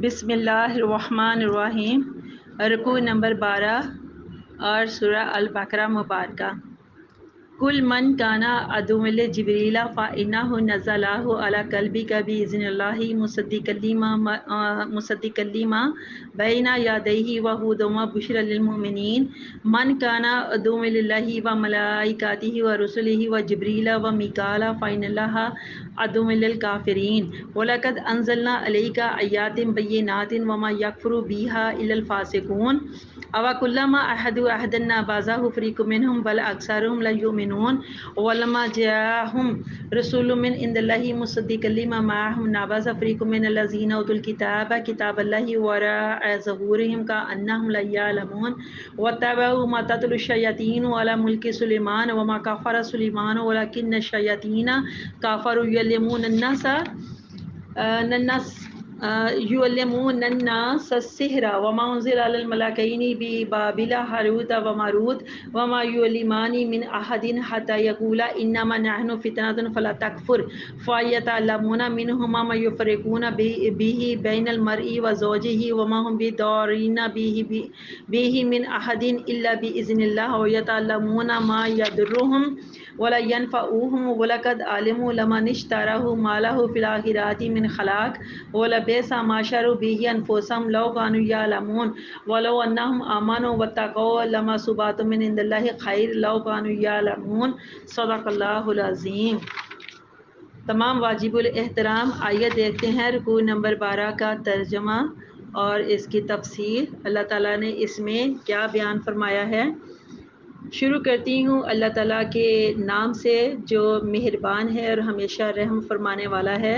بسم اللہ الرحمن الرحیم، رکوع نمبر 12 اور سورہ البقرہ مبارکہ۔ کل من کانا عدو لجبریل فإنہ نزلہ علی قلبک بإذن اللہ مصدقا لما بین یدیہ وہدی وبشری للمؤمنین۔ من کانا عدو للہ وملائکتہ ورسلہ وجبریل ومیکائیل فإن اللہ عدو للکافرین۔ وَلَقَدْ أَنزَلْنَا عَلَيْكَ آیَاتٍ بَیِّنَاتٍ وَمَا یَکْفُرُ بِہَا إِلَّا الْفَاسِقُونَ۔ أَوَکُلَّمَا عَاهَدُوا عَهْدًا نَبَذَهُ فَرِیقٌ مِّنْهُم بَلْ أَکْثَرُهُمْ لَا یُؤْمِنُونَ۔ وَلَمَّا جَاءَهُمْ رَسُولٌ مِّنْ عِندِ اللَّهِ مُصَدِّقٌ لِّمَا مَعَهُمْ نَبَذَ فَرِیقٌ مِّنَ الَّذِینَ أُوتُوا الْکِتَابَ کِتَابَ اللَّهِ وَرَاءَ ظُهُورِهِمْ كَأَنَّهُمْ لَا يَعْلَمُونَ۔ وَاتَّبَعُوا مَا تَتْلُو الشَّیَاطِینُ عَلَىٰ مُلْکِ سُلَیمَانَ وَمَا كَفَرَ سُلَیمَانُ وَلَٰکِنَّ الشَّیَاطِینَ كَفَرُوا يُعَلِّمُونَ النَّاسَ السِّحْرَ وَمَا أُنزِلَ عَلَى الْمَلَكَيْنِ بِبَابِلَ هَارُوتَ وَمَارُوتَ وَمَا يُعَلِّمَانِ مِنْ أَحَدٍ حَتَّىٰ يَقُولَا إِنَّمَا نَحْنُ فِتْنَةٌ فَلَا تَكْفُرْ فَيَتَعَلَّمُونَ مِنْهُمَا مَا يُفَرِّقُونَ بِهِ بَيْنَ الْمَرْءِ وَزَوْجِهِ وَمَا هُمْ بِضَارِّينَ بِهِ مِنْ أَحَدٍ إِلَّا بِإِذْنِ اللَّهِ وَيَتَعَلَّمُونَ مَا يَضُرُّهُمْ وَلَا يَنفَعُهُمْ وَلَقَدْ عَلِمُوا لَمَنِ اشْتَرَاهُ مَا لَهُ فِي الْآخِرَةِ مِنْ خَلَاقٍ وَلَبِئْسَ مَا شَرَوْا بِهِ أَنفُسَهُمْ لَوْ كَانُوا يَعْلَمُونَ وَلَوْ أَنَّهُمْ آمَنُوا وَاتَّقَوْا لَمَثُوبَةٌ مِّنْ عِندِ اللَّهِ خَيْرٌ لَوْ كَانُوا يَعْلَمُونَ۔ صدق اللہ العظیم۔ تمام واجب الاحترام آئیے دیکھتے ہیں رکوع نمبر 12 کا ترجمہ اور اس کی تفسیر، اللہ تعالیٰ نے اس میں کیا بیان فرمایا ہے۔ شروع کرتی ہوں اللہ تعالیٰ کے نام سے جو مہربان ہے اور ہمیشہ رحم فرمانے والا ہے۔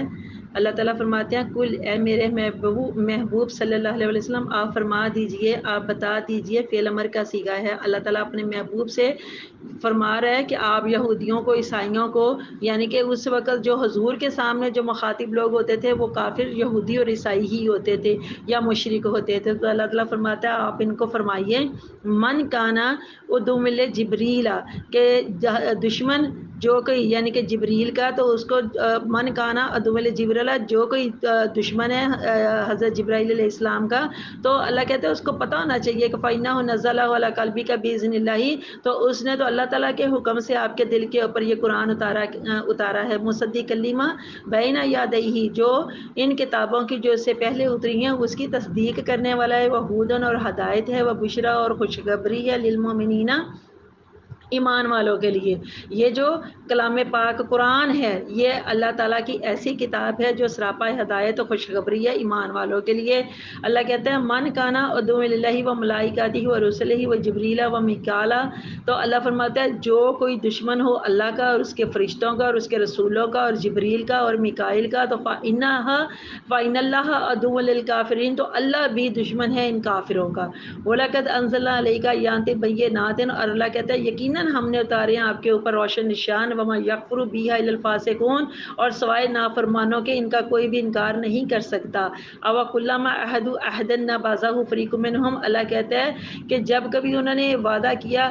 اللہ تعالیٰ فرماتے ہیں کل اے میرے محبوب صلی اللہ علیہ وسلم، آپ فرما دیجئے، آپ بتا دیجئے، فعل امر کا صیغہ ہے۔ اللہ تعالیٰ اپنے محبوب سے فرما رہا ہے کہ آپ یہودیوں کو، عیسائیوں کو، یعنی کہ اس وقت جو حضور کے سامنے جو مخاطب لوگ ہوتے تھے وہ کافر یہودی اور عیسائی ہی ہوتے تھے یا مشرک ہوتے تھے، تو اللہ تعالیٰ فرماتا ہے آپ ان کو فرمائیے من کانا عدو جبریل، کہ دشمن جو کوئی، یعنی کہ جبریل کا، تو اس کو من کانا عدو جبریل، جو کوئی دشمن ہے حضرت جبرائیل علیہ السلام کا، تو اللہ کہتے ہیں اس کو پتہ ہونا چاہیے کہ فَإِنَّهُ نَزَّلَ عَلَىٰ قَلْبِكَ بِإِذْنِ اللَّهِ، تو اس نے تو اللہ تعالیٰ کے حکم سے آپ کے دل کے اوپر یہ قرآن اتارا ہے، مصدقا لما بین یدیہ، جو ان کتابوں کی جو اس سے پہلے اتری ہیں اس کی تصدیق کرنے والا ہے، وہ ہدی اور ہدایت ہے، وہ بشریٰ اور خوشخبری ہے، للمؤمنین، ایمان والوں کے لیے۔ یہ جو کلام پاک قرآن ہے یہ اللہ تعالیٰ کی ایسی کتاب ہے جو سراپا ہدایت و خوشخبری ہے ایمان والوں کے لیے۔ اللہ کہتے ہیں من کانا عدو للہ و ملائکتہ و رسلہ و جبریل و میکائیل، تو اللہ فرماتا ہے جو کوئی دشمن ہو اللہ کا اور اس کے فرشتوں کا اور اس کے رسولوں کا اور جبریل کا اور میکائیل کا، تو فإن اللہ عدو للکافرین، تو اللہ بھی دشمن ہے ان کافروں کا۔ وَلَقَدْ أَنزَلْنَا عَلَيْكَ آیَاتٍ بَیِّنَاتٍ، اور اللہ کہتا ہے یقیناً ہم نے اتارے ہیں آپ کے اوپر روشن نشان، وَمَا یَکْفُرُ بِهَا إِلَّا الْفَاسِقُونَ، اور سوائے نافرمانوں کے ان کا کوئی بھی انکار نہیں کر سکتا۔ أَوَکُلَّمَا عَاهَدُوا عَهْدًا نَبَذَهُ فَرِیقٌ مِّنْهُمْ، اللہ کہتا ہے کہ جب کبھی انہوں نے وعدہ کیا،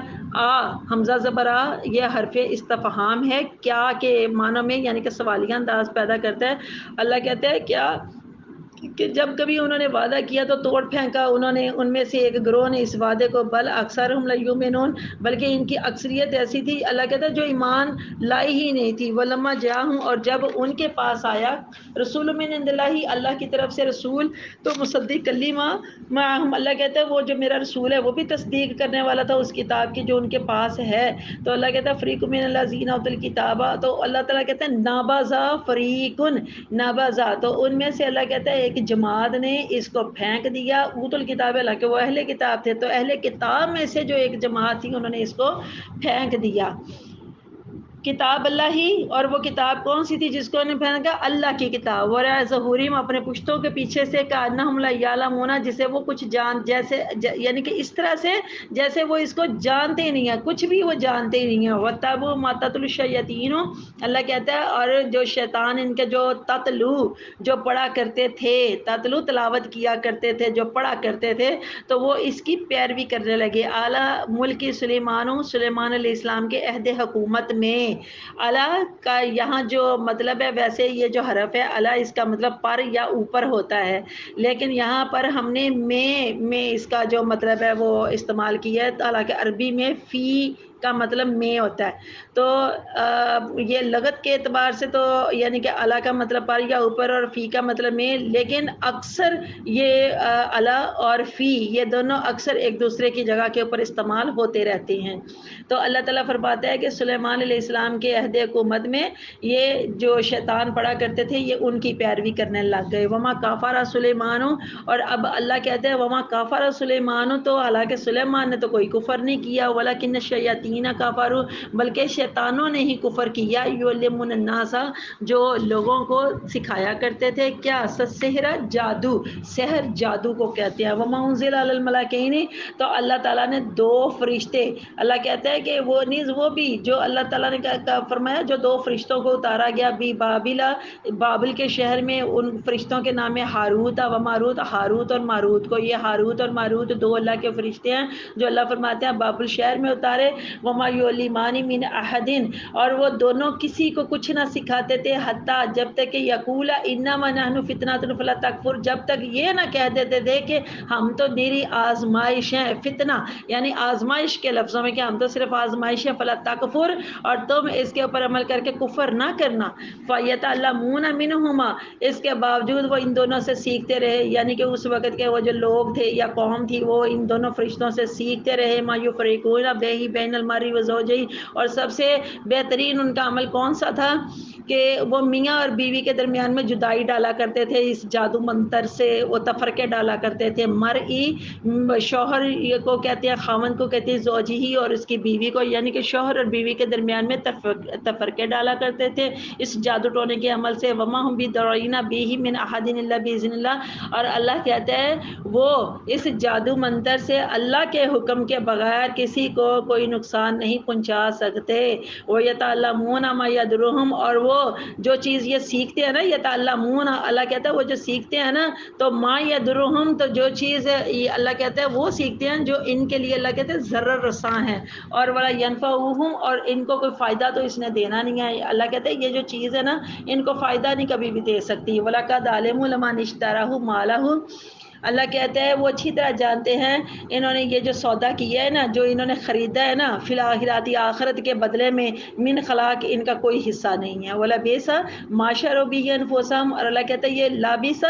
حمزہ زبر یہ حرف استفہام ہے، کیا کے معنوں میں، یعنی کہ سوالیہ انداز پیدا کرتا ہے۔ اللہ کہتا ہے کیا کہ جب کبھی انہوں نے وعدہ کیا تو توڑ پھینکا انہوں نے، ان میں سے ایک گروہ نے اس وعدے کو، بل اکثرہم لا یؤمنون، بلکہ ان کی اکثریت ایسی تھی، اللہ کہتا ہے جو ایمان لائی ہی نہیں تھی۔ ولما جاءہم، اور جب ان کے پاس آیا، رسول من عند اللہ، اللہ کی طرف سے رسول، تو مصدق لما معہم، اللہ کہتا ہے وہ جو میرا رسول ہے وہ بھی تصدیق کرنے والا تھا اس کتاب کی جو ان کے پاس ہے، تو اللہ کہتا ہے فریق من الذین اوتوا الکتاب، تو اللہ تعالیٰ کہتا ہے نابذا فریقن، نابذا، تو ان میں سے اللہ کہتا ہے ایک جماعت نے اس کو پھینک دیا، اوت الکتاب، حالانکہ وہ اہل کتاب تھے، تو اہل کتاب میں سے جو ایک جماعت تھی انہوں نے اس کو پھینک دیا۔ کتاب اللہ ہی، اور وہ کتاب کون سی تھی جس کو انہوں نے پھینکا؟ اللہ کی کتاب، وراء ظہورہم، اپنے پشتوں کے پیچھے سے، کأنہم لا یعلمون، جسے وہ کچھ جیسے یعنی کہ اس طرح سے جیسے وہ اس کو جانتے ہی نہیں ہیں، کچھ بھی وہ جانتے ہی نہیں ہیں۔ واتبعوا ما تتلو الشیاطین، اللہ کہتا ہے اور جو شیطان ان کے جو تتلو، جو پڑھا کرتے تھے، تتلو تلاوت کیا کرتے تھے، جو پڑھا کرتے تھے، تو وہ اس کی پیروی کرنے لگے، اعلیٰ ملک سلیمان، سلیمان علیہ السلام کے عہد حکومت میں، الا کا یہاں جو مطلب ہے، ویسے یہ جو حرف ہے الا اس کا مطلب پر یا اوپر ہوتا ہے، لیکن یہاں پر ہم نے میں اس کا جو مطلب ہے وہ استعمال کیا ہے، حالانکہ عربی میں فی کا مطلب میں ہوتا ہے۔ تو یہ لغت کے اعتبار سے تو یعنی کہ الا کا مطلب پر یا اوپر اور فی کا مطلب میں، لیکن اکثر یہ الا اور فی یہ دونوں اکثر ایک دوسرے کی جگہ کے اوپر استعمال ہوتے رہتے ہیں۔ تو اللہ تعالیٰ فرماتا ہے کہ سلیمان علیہ السلام کے عہد حکومت میں یہ جو شیطان پڑھا کرتے تھے یہ ان کی پیروی کرنے لگ گئے۔ وما کافر سلیمان، اور اب اللہ کہتے ہیں وما کافر سلیمان، تو حالانکہ سلیمان نے تو کوئی کفر نہیں کیا، ولکن الشیاطین کفروا، بلکہ شیطانوں نے ہی کفر کیا، یعلمون الناس، جو لوگوں کو سکھایا کرتے تھے کیا، سحر جادو، سحر جادو کو کہتے ہیں۔ وما انزل علی الملائکین، تو اللہ تعالیٰ نے دو فرشتے، اللہ کہتا ہے کہ وہ نیز وہ بھی جو اللہ تعالیٰ نے فرمایا جو دو فرشتوں کو اتارا گیا بھی بابل کے شہر میں، ان فرشتوں کے نام ہے ہاروت و ماروت، ہاروت اور ماروت کو، یہ ہاروت اور ماروت دو اللہ کے فرشتے ہیں جو اللہ فرماتے ہیں بابل شہر میں اتارے۔ وما یعلمان من احد، اور وہ دونوں کسی کو کچھ نہ سکھاتے تھے، حتیٰ جب تک کہ یقولا انما نحن فتنۃ فلا تکفر، جب تک یہ نہ کہہ دیتے تھے کہ ہم تو میری آزمائش ہیں، فتنہ یعنی آزمائش کے لفظوں میں کہ ہم تو صرف آزمائش ہے، فلا تکفر، اور تم اس کے اوپر عمل کر کے کفر نہ کرنا۔ فیتعلمون منہما، اس کے باوجود وہ ان دونوں سے سیکھتے رہے، یعنی کہ اس وقت کے وہ جو لوگ تھے یا قوم تھی وہ ان دونوں فرشتوں سے سیکھتے رہے، ما یفرقون بہ بین المرء وزوجہ، اور سب سے بہترین ان کا عمل کون سا تھا کہ وہ میاں اور بیوی کے درمیان میں جدائی ڈالا کرتے تھے، اس جادو منتر سے وہ تفرقے ڈالا کرتے تھے۔ مرئی شوہر کو کہتے ہیں، خاوند کو کہتے ہیں زوجی ہی، اور اس کی بیوی کو، یعنی کہ شوہر اور بیوی کے درمیان میں تفرقے ڈالا کرتے تھے اس جادو ٹونے کے عمل سے۔ وما ہم بدعین بہ من احد الا باذن اللہ، اور اللہ کہتا ہے وہ اس جادو منتر سے اللہ کے حکم کے بغیر کسی کو کوئی نقصان نہیں پہنچا سکتے۔ وَيَتَعَلَّمُونَ مَا يَضُرُّهُمْ، اور وہ جو چیز یہ سیکھتے ہیں نا، یتعلمون، اللہ کہتا ہے وہ جو سیکھتے ہیں نا، تو ما یضرهم، تو جو چیز یہ اللہ کہتا ہے وہ سیکھتے ہیں جو ان کے لیے اللہ کہتے ہیں ضرر رساں ہے، اور ولا ينفعهم، اور ان کو کوئی فائدہ تو اس نے دینا نہیں ہے۔ اللہ کہتا ہے یہ جو چیز ہے نا ان کو فائدہ نہیں کبھی بھی دے سکتی۔ وَلَقَدْ عَلِمُوا لَمَنِ اشْتَرَاهُ مَا لَهُ، اللہ کہتا ہے وہ اچھی طرح جانتے ہیں انہوں نے یہ جو سودا کیا ہے نا، جو انہوں نے خریدا ہے نا، فی الآخرۃ، آخرت کے بدلے میں، من خلاق، ان کا کوئی حصہ نہیں ہے۔ وَلَبِئْسَ مَا شَرَوْا بِهِ أَنفُسَهُمْ، اور اللہ کہتا ہے یہ لابِسَ،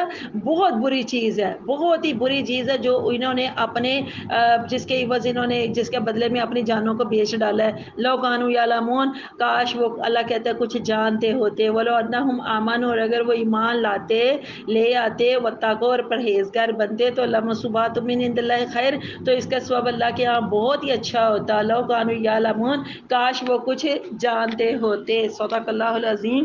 بہت بری چیز ہے، بہت ہی بری چیز ہے جو انہوں نے اپنے جس کے عوض انہوں نے، جس کے بدلے میں اپنی جانوں کو بیچ ڈالا ہے۔ لَوْ كَانُوا يَعْلَمُونَ، کاش وہ اللہ کہتا ہے کچھ جانتے ہوتے۔ وَلَوْ أَنَّهُمْ آمَنُوا، اور اگر وہ ایمان لاتے، لے آتے، واتقوا، اور پرہیزگار بنتے، تو لمصوبات من عند اللہ خیر، تو اس کا ثواب اللہ کے ہاں بہت ہی اچھا ہوتا۔ لو کانوا یعلمون، کاش وہ کچھ جانتے ہوتے۔ صدق اللہ العظیم۔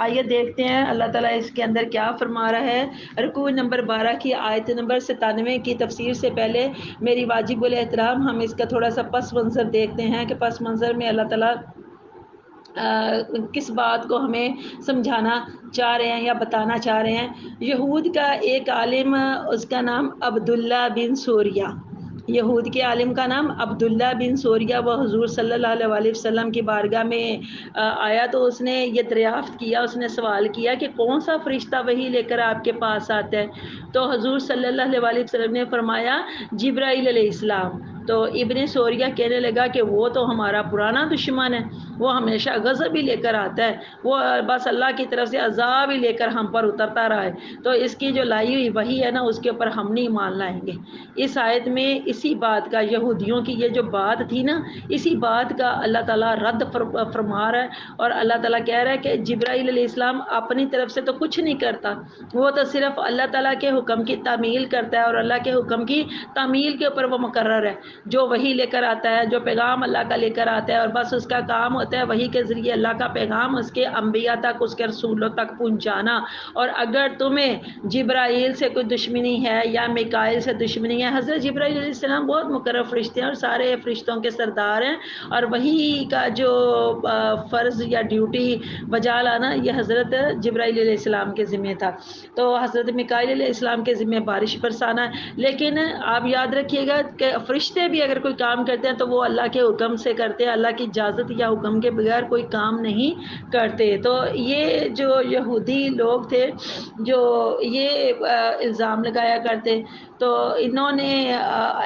آئیے دیکھتے ہیں اللہ تعالیٰ اس کے اندر کیا فرما رہا ہے۔ رکوع نمبر 12 کی آیت نمبر 97 کی تفسیر سے پہلے میری واجب الاحترام ہم اس کا تھوڑا سا پس منظر دیکھتے ہیں کہ پس منظر میں اللہ تعالیٰ کس بات کو ہمیں سمجھانا چاہ رہے ہیں یا بتانا چاہ رہے ہیں۔ یہود کا ایک عالم، اس کا نام عبداللہ بن سوریہ، یہود کے عالم کا نام عبداللہ بن سوریہ، وہ حضور صلی اللہ علیہ وسلم کی بارگاہ میں آیا تو اس نے یہ دریافت کیا، اس نے سوال کیا کہ کون سا فرشتہ وحی لے کر آپ کے پاس آتا ہے؟ تو حضور صلی اللہ علیہ وسلم نے فرمایا جبرائیل علیہ السلام۔ تو ابن سوریہ کہنے لگا کہ وہ تو ہمارا پرانا دشمن ہے، وہ ہمیشہ غضب ہی لے کر آتا ہے، وہ بس اللہ کی طرف سے عذاب ہی لے کر ہم پر اترتا رہا ہے، تو اس کی جو لائی ہوئی وحی ہے نا اس کے اوپر ہم نہیں مان لائیں گے۔ اس آیت میں اسی بات کا، یہودیوں کی یہ جو بات تھی نا، اسی بات کا اللہ تعالیٰ رد فرما رہا ہے، اور اللہ تعالیٰ کہہ رہا ہے کہ جبرائیل علیہ السلام اپنی طرف سے تو کچھ نہیں کرتا، وہ تو صرف اللہ تعالیٰ کے حکم کی تعمیل کرتا ہے، اور اللہ کے حکم کی تعمیل کے اوپر وہ مقرر ہے۔ جو وحی لے کر آتا ہے، جو پیغام اللہ کا لے کر آتا ہے، اور بس اس کا کام ہوتا ہے وحی کے ذریعے اللہ کا پیغام اس کے انبیاء تک، اس کے رسولوں تک پہنچانا۔ اور اگر تمہیں جبرائیل سے کوئی دشمنی ہے یا میکائیل سے دشمنی ہے، حضرت جبرائیل علیہ السلام بہت مقرر فرشتے ہیں اور سارے فرشتوں کے سردار ہیں، اور وحی کا جو فرض یا ڈیوٹی بجا لانا یہ حضرت جبرائیل علیہ السلام کے ذمہ تھا۔ تو حضرت میکائیل علیہ السلام کے ذمہ بارش برسانا ہے، لیکن آپ یاد رکھیے گا کہ فرشتے بھی اگر کوئی کام کرتے ہیں تو وہ اللہ کے حکم سے کرتے ہیں، اللہ کی اجازت یا حکم ان کے بغیر کوئی کام نہیں کرتے۔ تو یہ جو یہودی لوگ تھے جو یہ الزام لگایا کرتے، تو انہوں نے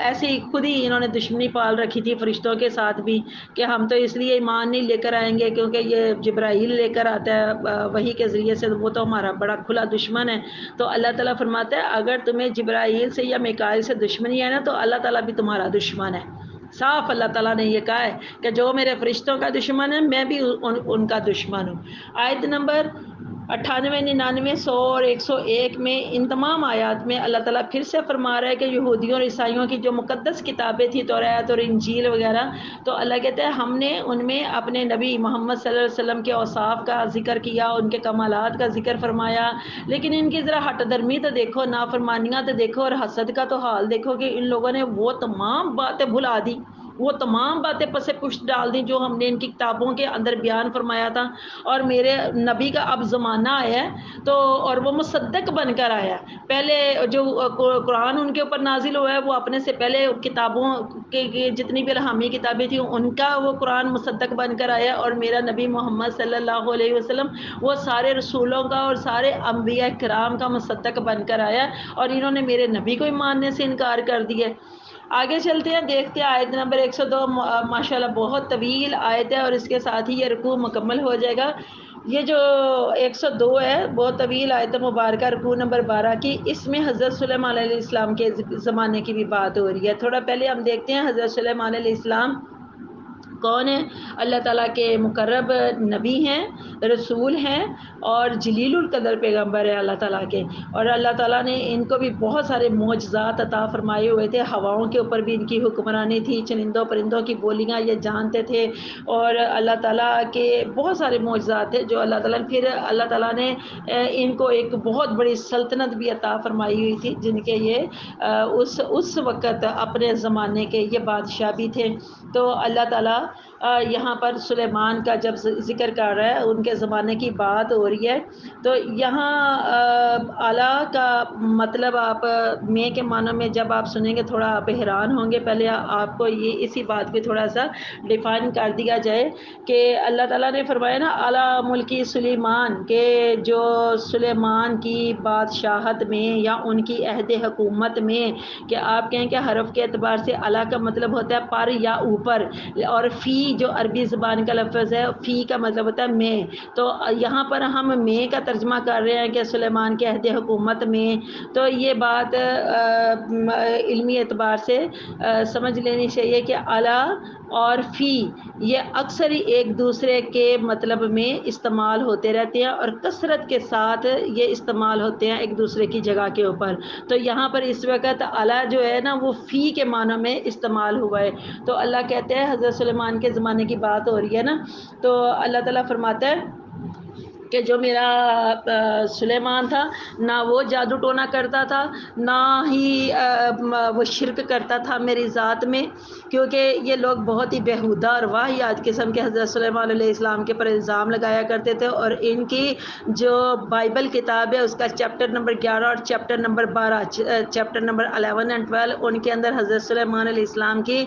ایسے ہی خود ہی انہوں نے دشمنی پال رکھی تھی فرشتوں کے ساتھ بھی، کہ ہم تو اس لیے ایمان نہیں لے کر آئیں گے کیونکہ یہ جبرائیل لے کر آتا ہے وحی کے ذریعے سے، وہ تو ہمارا بڑا کھلا دشمن ہے۔ تو اللہ تعالیٰ فرماتا ہے اگر تمہیں جبرائیل سے یا میکائیل سے دشمنی ہے نا تو اللہ تعالیٰ بھی تمہارا دشمن ہے۔ صاف اللہ تعالیٰ نے یہ کہا ہے کہ جو میرے فرشتوں کا دشمن ہے میں بھی ان کا دشمن ہوں۔ آیت نمبر 98، 99، 100 اور 101 میں ان تمام آیات میں اللہ تعالیٰ پھر سے فرما رہا ہے کہ یہودیوں اور عیسائیوں کی جو مقدس کتابیں تھیں توریت اور انجیل وغیرہ، تو اللہ کہتا ہے ہم نے ان میں اپنے نبی محمد صلی اللہ علیہ وسلم کے اوصاف کا ذکر کیا، ان کے کمالات کا ذکر فرمایا، لیکن ان کی ذرا ہٹ درمی تو دیکھو، نافرمانیاں تو دیکھو، اور حسد کا تو حال دیکھو کہ ان لوگوں نے وہ تمام باتیں بھلا دی، وہ تمام باتیں پس پشت ڈال دیں جو ہم نے ان کی کتابوں کے اندر بیان فرمایا تھا۔ اور میرے نبی کا اب زمانہ آیا ہے تو اور وہ مصدق بن کر آیا ہے۔ پہلے جو قرآن ان کے اوپر نازل ہوا ہے وہ اپنے سے پہلے کتابوں کے جتنی بھی الہامی کتابیں تھیں ان کا وہ قرآن مصدق بن کر آیا، اور میرا نبی محمد صلی اللہ علیہ وسلم وہ سارے رسولوں کا اور سارے انبیاء کرام کا مصدق بن کر آیا، اور انہوں نے میرے نبی کو ماننے سے انکار کر دیا۔ آگے چلتے ہیں، دیکھتے ہیں آیت نمبر 102، ماشاءاللہ بہت طویل آیت ہے اور اس کے ساتھ ہی یہ رکوع مکمل ہو جائے گا۔ یہ جو 102 ہے بہت طویل آیت مبارکہ، رکوع نمبر 12 کی، اس میں حضرت سلیمان علیہ السلام کے زمانے کی بھی بات ہو رہی ہے۔ تھوڑا پہلے ہم دیکھتے ہیں حضرت سلیمان علیہ السلام کون ہیں۔ اللہ تعالیٰ کے مقرب نبی ہیں، رسول ہیں، اور جلیل القدر پیغمبر ہیں اللہ تعالیٰ کے، اور اللہ تعالیٰ نے ان کو بھی بہت سارے معجزات عطا فرمائے ہوئے تھے۔ ہواؤں کے اوپر بھی ان کی حکمرانی تھی، چرندوں پرندوں کی بولیاں یہ جانتے تھے، اور اللہ تعالیٰ کے بہت سارے معجزات تھے جو اللہ تعالیٰ نے پھر اللہ تعالیٰ نے ان کو ایک بہت بڑی سلطنت بھی عطا فرمائی ہوئی تھی، جن کے یہ اس وقت اپنے زمانے کے یہ بادشاہ بھی تھے۔ تو اللہ تعالیٰ یہاں پر سلیمان کا جب ذکر کر رہا ہے ان کے زمانے کی بات ہو رہی ہے، تو یہاں اعلیٰ کا مطلب آپ میں کے معنوں میں جب آپ سنیں گے تھوڑا آپ حیران ہوں گے۔ پہلے آپ کو یہ اسی بات پہ تھوڑا سا ڈیفائن کر دیا جائے کہ اللہ تعالیٰ نے فرمایا نا اعلیٰ ملکی سلیمان، کہ جو سلیمان کی بادشاہت میں یا ان کی عہد حکومت میں، کہ آپ کہیں کہ حرف کے اعتبار سے اعلیٰ کا مطلب ہوتا ہے پر یا اوپر، اور فی جو عربی زبان کا لفظ ہے فی کا مطلب ہوتا ہے میں، تو یہاں پر ہم میں کا ترجمہ کر رہے ہیں کہ سلیمان کے عہد حکومت میں، تو یہ بات علمی اعتبار سے سمجھ لینی چاہیے کہ اعلیٰ اور فی یہ اکثر ہی ایک دوسرے کے مطلب میں استعمال ہوتے رہتے ہیں، اور کثرت کے ساتھ یہ استعمال ہوتے ہیں ایک دوسرے کی جگہ کے اوپر۔ تو یہاں پر اس وقت اعلیٰ جو ہے نا وہ فی کے معنوں میں استعمال ہوا ہے۔ تو اللہ کہتے ہیں حضرت سلیمان کے زمانے کی بات ہو رہی ہے نا، تو اللہ تعالیٰ فرماتا ہے کہ جو میرا سلیمان تھا نہ وہ جادو ٹونا کرتا تھا، نہ ہی وہ شرک کرتا تھا میری ذات میں، کیونکہ یہ لوگ بہت ہی بیہودہ اور واہیات قسم کے حضرت سلیمان علیہ السلام کے پر الزام لگایا کرتے تھے، اور ان کی جو بائبل کتاب ہے اس کا چیپٹر نمبر 11 اور چیپٹر نمبر 12، چیپٹر نمبر 11 اور 12، ان کے اندر حضرت سلیمان علیہ السلام کی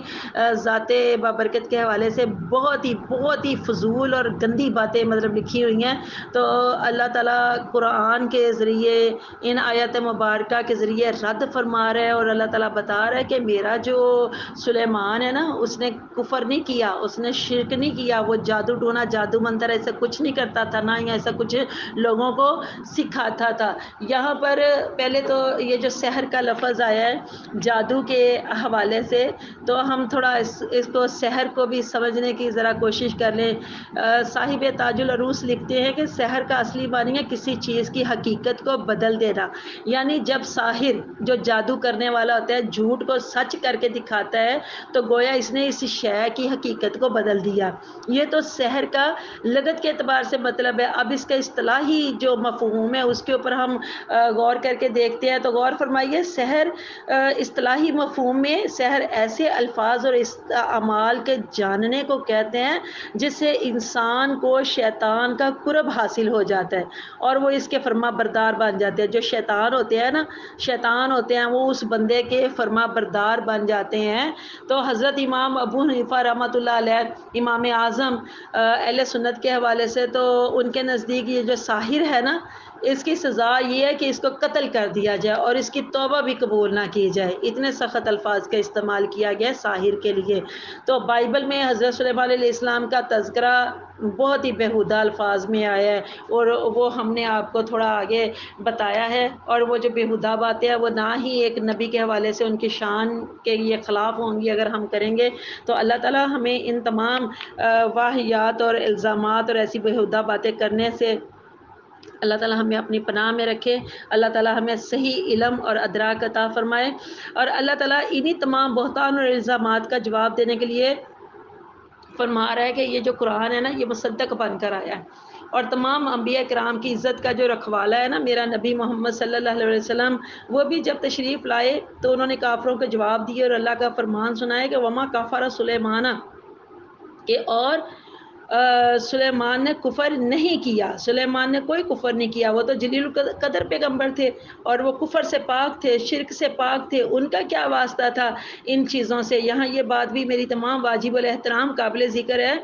ذات بابرکت کے حوالے سے بہت ہی فضول اور گندی باتیں مطلب لکھی ہوئی ہیں۔ تو اللہ تعالیٰ قرآن کے ذریعے ان آیات مبارکہ کے ذریعے رد فرما رہا ہے، اور اللہ تعالیٰ بتا رہا ہے کہ میرا جو سلیمان ہے نا اس نے کفر نہیں کیا، اس نے شرک نہیں کیا، وہ جادو ٹونا جادو منتر ایسا کچھ نہیں کرتا تھا، نہ ہی ایسا کچھ لوگوں کو سکھاتا تھا۔ یہاں پر پہلے تو یہ جو سحر کا لفظ آیا ہے جادو کے حوالے سے، تو ہم تھوڑا اس کو سحر کو بھی سمجھنے کی ذرا کوشش کر لیں۔ صاحب تاج العروس لکھتے ہیں کہ سحر کا اصلی معنی ہے کسی چیز کی حقیقت کو بدل دینا، یعنی جب ساحر جو جادو کرنے والا ہوتا ہے جھوٹ کو سچ کر کے دکھاتا ہے تو گویا اس نے اس شے کی حقیقت کو بدل دیا۔ یہ تو سحر کا لغت کے اعتبار سے مطلب ہے۔ اب اس کا اصطلاحی جو مفہوم ہے اس کے اوپر ہم غور کر کے دیکھتے ہیں، تو غور فرمائیے، سحر اصطلاحی مفہوم میں سحر ایسے الفاظ اور اعمال کے جاننے کو کہتے ہیں جس سے انسان کو شیطان کا قرب حاصل ہو جاتا ہے اور وہ اس کے فرما بردار بن جاتے ہیں۔ جو شیطان ہوتے ہیں نا، شیطان ہوتے ہیں وہ اس بندے کے فرما بردار بن جاتے ہیں۔ تو حضرت امام ابو حنیفہ رحمۃ اللہ علیہ، امام اعظم اہل سنت کے حوالے سے، تو ان کے نزدیک یہ جو ساحر ہے نا، اس کی سزا یہ ہے کہ اس کو قتل کر دیا جائے اور اس کی توبہ بھی قبول نہ کی جائے۔ اتنے سخت الفاظ کا استعمال کیا گیا ہے ساحر کے لیے۔ تو بائبل میں حضرت سلیمان علیہ السلام کا تذکرہ بہت ہی بیہودہ الفاظ میں آیا ہے اور وہ ہم نے آپ کو تھوڑا آگے بتایا ہے، اور وہ جو بیہودہ باتیں ہیں وہ نہ ہی ایک نبی کے حوالے سے ان کی شان کے یہ خلاف ہوں گی اگر ہم کریں گے۔ تو اللہ تعالیٰ ہمیں ان تمام واہیات اور الزامات اور ایسی بیہودہ باتیں کرنے سے اللہ تعالیٰ ہمیں اپنی پناہ میں رکھے۔ اللہ تعالیٰ ہمیں صحیح علم اور ادراک عطا فرمائے، اور اللہ تعالیٰ انہی تمام بہتان اور الزامات کا جواب دینے کے لیے فرما رہا ہے کہ یہ جو قرآن ہے نا، یہ مصدق بن کر آیا ہے، اور تمام انبیاء کرام کی عزت کا جو رکھوالا ہے نا میرا نبی محمد صلی اللہ علیہ وسلم، وہ بھی جب تشریف لائے تو انہوں نے کافروں کے جواب دیے اور اللہ کا فرمان سنایا کہ وما کفر سلیمان، کہ اور سلیمان نے کفر نہیں کیا، سلیمان نے کوئی کفر نہیں کیا، وہ تو جلیل القدر پیغمبر تھے اور وہ کفر سے پاک تھے، شرک سے پاک تھے، ان کا کیا واسطہ تھا ان چیزوں سے۔ یہاں یہ بات بھی میری تمام واجب الاحترام قابل ذکر ہے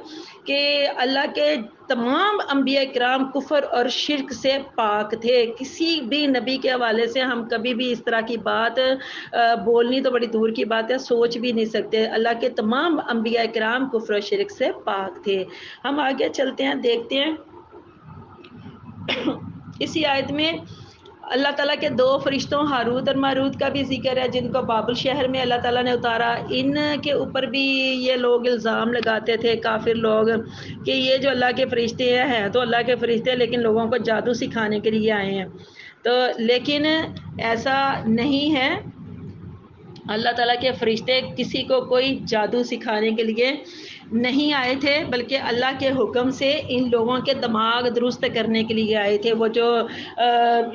کہ اللہ کے تمام انبیاء کرام کفر اور شرک سے پاک تھے۔ کسی بھی نبی کے حوالے سے ہم کبھی بھی اس طرح کی بات بولنی تو بڑی دور کی بات ہے، سوچ بھی نہیں سکتے۔ اللہ کے تمام انبیاء کرام کفر و شرک سے پاک تھے۔ ہم آگے چلتے ہیں، دیکھتے ہیں اسی آیت میں اللہ تعالیٰ کے دو فرشتوں ہاروت اور ماروت کا بھی ذکر ہے، جن کو بابل شہر میں اللہ تعالیٰ نے اتارا۔ ان کے اوپر بھی یہ لوگ الزام لگاتے تھے کافر لوگ کہ یہ جو اللہ کے فرشتے ہیں تو اللہ کے فرشتے لیکن لوگوں کو جادو سکھانے کے لیے آئے ہیں۔ تو لیکن ایسا نہیں ہے، اللہ تعالیٰ کے فرشتے کسی کو کوئی جادو سکھانے کے لیے نہیں آئے تھے، بلکہ اللہ کے حکم سے ان لوگوں کے دماغ درست کرنے کے لیے آئے تھے۔ وہ جو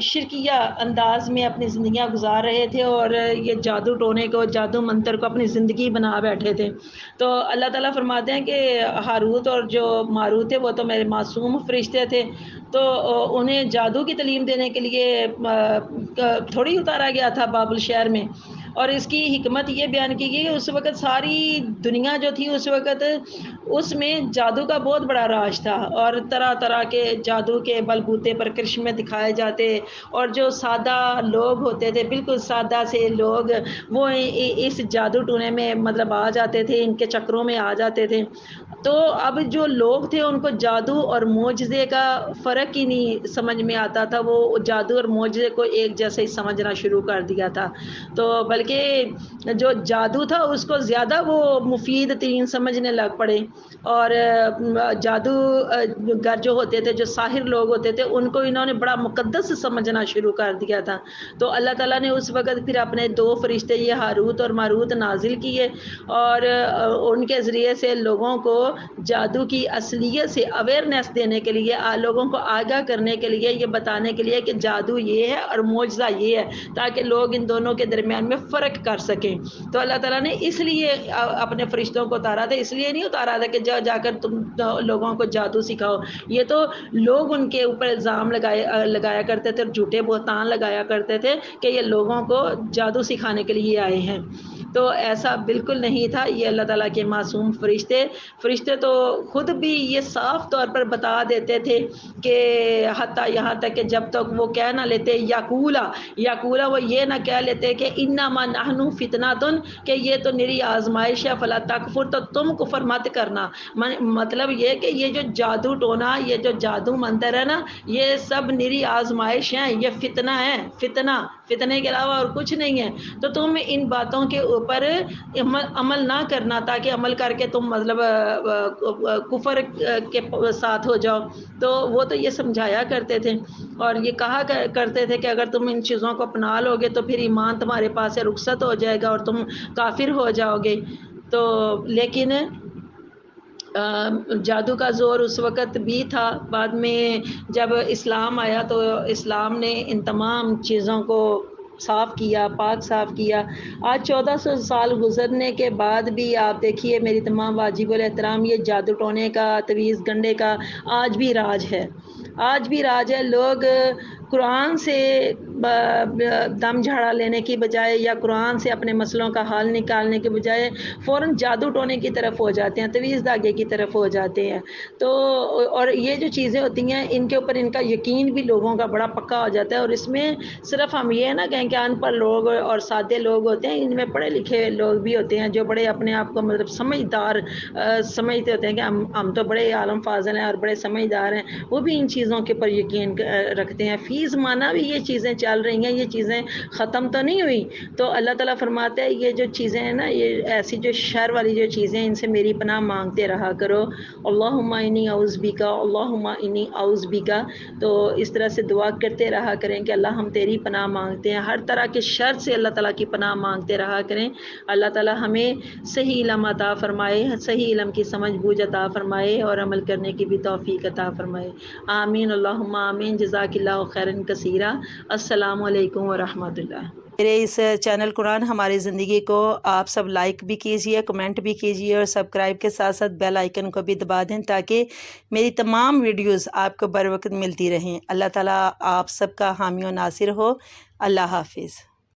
شرکیہ انداز میں اپنی زندگیاں گزار رہے تھے اور یہ جادو ٹونے کو، جادو منتر کو اپنی زندگی بنا بیٹھے تھے، تو اللہ تعالیٰ فرماتے ہیں کہ ہاروت اور جو ماروت ہے وہ تو میرے معصوم فرشتے تھے، تو انہیں جادو کی تعلیم دینے کے لیے تھوڑی اتارا گیا تھا بابل شہر میں۔ اور اس کی حکمت یہ بیان کی گئی کہ اس وقت ساری دنیا جو تھی اس وقت اس میں جادو کا بہت بڑا راج تھا، اور طرح طرح کے جادو کے بل بوتے پر کرشمے دکھائے جاتے، اور جو سادہ لوگ ہوتے تھے، بالکل سادہ سے لوگ، وہ اس جادو ٹونے میں مطلب آ جاتے تھے، ان کے چکروں میں آ جاتے تھے۔ تو اب جو لوگ تھے ان کو جادو اور معجزے کا فرق ہی نہیں سمجھ میں آتا تھا، وہ جادو اور معجزے کو ایک جیسے ہی سمجھنا شروع کر دیا تھا۔ تو بلکہ جو جادو تھا اس کو زیادہ وہ مفید ترین سمجھنے لگ پڑے، اور جادوگر جو ہوتے تھے، جو ساحر لوگ ہوتے تھے، ان کو انہوں نے بڑا مقدس سمجھنا شروع کر دیا تھا۔ تو اللہ تعالیٰ نے اس وقت پھر اپنے دو فرشتے یہ ہاروت اور ماروت نازل کیے، اور ان کے ذریعے سے لوگوں کو جادو کی اصلیت سے اویئرنیس دینے کے لیے، لوگوں کو آگاہ کرنے کے لیے، یہ بتانے کے لیے کہ جادو یہ ہے اور معجزہ یہ ہے، تاکہ لوگ ان دونوں کے درمیان میں فرق کر سکیں۔ تو اللہ تعالیٰ نے اس لیے اپنے فرشتوں کو اتارا تھا، اس لیے نہیں اتارا تھا کہ جا کر تم لوگوں کو جادو سکھاؤ۔ یہ تو لوگ ان کے اوپر الزام لگایا کرتے تھے اور جھوٹے بہتان لگایا کرتے تھے کہ یہ لوگوں کو جادو سکھانے کے لیے آئے ہیں، تو ایسا بالکل نہیں تھا۔ یہ اللہ تعالیٰ کے معصوم فرشتے تو خود بھی یہ صاف طور پر بتا دیتے تھے کہ حتیٰ یہاں تک کہ جب تک وہ کہہ نہ لیتے یقولا وہ یہ نہ کہہ لیتے کہ انما نحن فتنۃ، کہ یہ تو نری آزمائش ہے، فلا تکفر، تو تم کفر مت کرنا۔ مطلب یہ کہ یہ جو جادو ٹونا، یہ جو جادو منتر ہے نا، یہ سب نری آزمائش ہیں، یہ فتنہ ہے، فتنے کے علاوہ اور کچھ نہیں ہے۔ تو تم ان باتوں کے اوپر عمل نہ کرنا، تاکہ عمل کر کے تم مطلب کفر کے ساتھ ہو جاؤ۔ تو وہ تو یہ سمجھایا کرتے تھے اور یہ کہا کرتے تھے کہ اگر تم ان چیزوں کو اپنا لو گے تو پھر ایمان تمہارے پاس سے رخصت ہو جائے گا اور تم کافر ہو جاؤ گے۔ تو لیکن جادو کا زور اس وقت بھی تھا، بعد میں جب اسلام آیا تو اسلام نے ان تمام چیزوں کو صاف کیا، پاک صاف کیا۔ آج 1400 سال گزرنے کے بعد بھی آپ دیکھیے میری تمام واجب الاحترام، یہ جادو ٹونے کا، تویز گنڈے کا آج بھی راج ہے، آج بھی راج ہے، لوگ قرآن سے دم جھاڑا لینے کی بجائے یا قرآن سے اپنے مسئلوں کا حل نکالنے کے بجائے فوراً جادو ٹونے کی طرف ہو جاتے ہیں، تویز دھاگے کی طرف ہو جاتے ہیں۔ تو اور یہ جو چیزیں ہوتی ہیں ان کے اوپر ان کا یقین بھی لوگوں کا بڑا پکا ہو جاتا ہے، اور اس میں صرف ہم یہ نہ کہیں کہ ان پڑھ لوگ اور سادے لوگ ہوتے ہیں، ان میں پڑھے لکھے لوگ بھی ہوتے ہیں جو بڑے اپنے آپ کو مطلب سمجھدار سمجھتے ہوتے ہیں کہ ہم تو بڑے عالم فاضل ہیں اور بڑے سمجھدار ہیں، وہ بھی ان چیزوں کے پر یقین رکھتے ہیں۔ فی زمانہ بھی یہ چیزیں چل رہی ہیں، یہ چیزیں ختم تو نہیں ہوئی۔ تو اللہ تعالیٰ فرماتے ہیں یہ جو چیزیں ہیں نا، یہ ایسی جو شر والی جو چیزیں، ان سے میری پناہ مانگتے رہا کرو۔ اللہم انی اعوذ بکا، اللہم انی اعوذ بکا۔ تو اس طرح سے دعا کرتے رہا کریں کہ اللہ ہم تیری پناہ مانگتے ہیں، ہر طرح کے شر سے اللہ تعالیٰ کی پناہ مانگتے رہا کریں۔ اللہ تعالیٰ ہمیں صحیح علم عطا فرمائے، صحیح علم کی سمجھ بوجھ عطا فرمائے اور عمل کرنے کی بھی توفیق عطا فرمائے۔ آمین اللہم آمین۔ جزاک اللہ خیرا کثیرا۔ السلام علیکم ورحمۃ اللہ۔ میرے اس چینل قرآن ہماری زندگی کو آپ سب لائک بھی کیجئے، کمنٹ بھی کیجئے اور سبسکرائب کے ساتھ ساتھ بیل آئیکن کو بھی دبا دیں تاکہ میری تمام ویڈیوز آپ کو بر وقت ملتی رہیں۔ اللہ تعالیٰ آپ سب کا حامی و ناصر ہو۔ اللہ حافظ۔